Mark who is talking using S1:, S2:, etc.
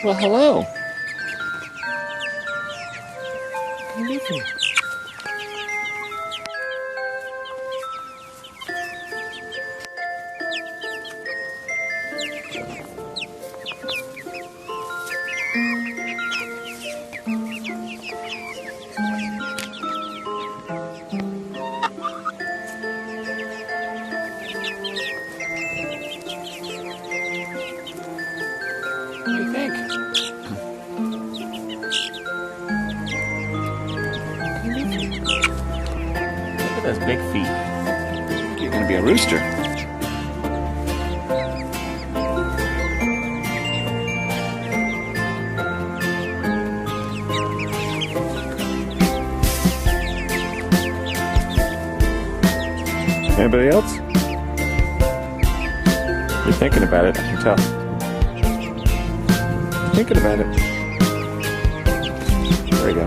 S1: Well, hello. Good evening. What do you think? Look at those big feet. You're gonna be a rooster. Anybody else? You're thinking about it, I can tell. Thinking about it. There we go.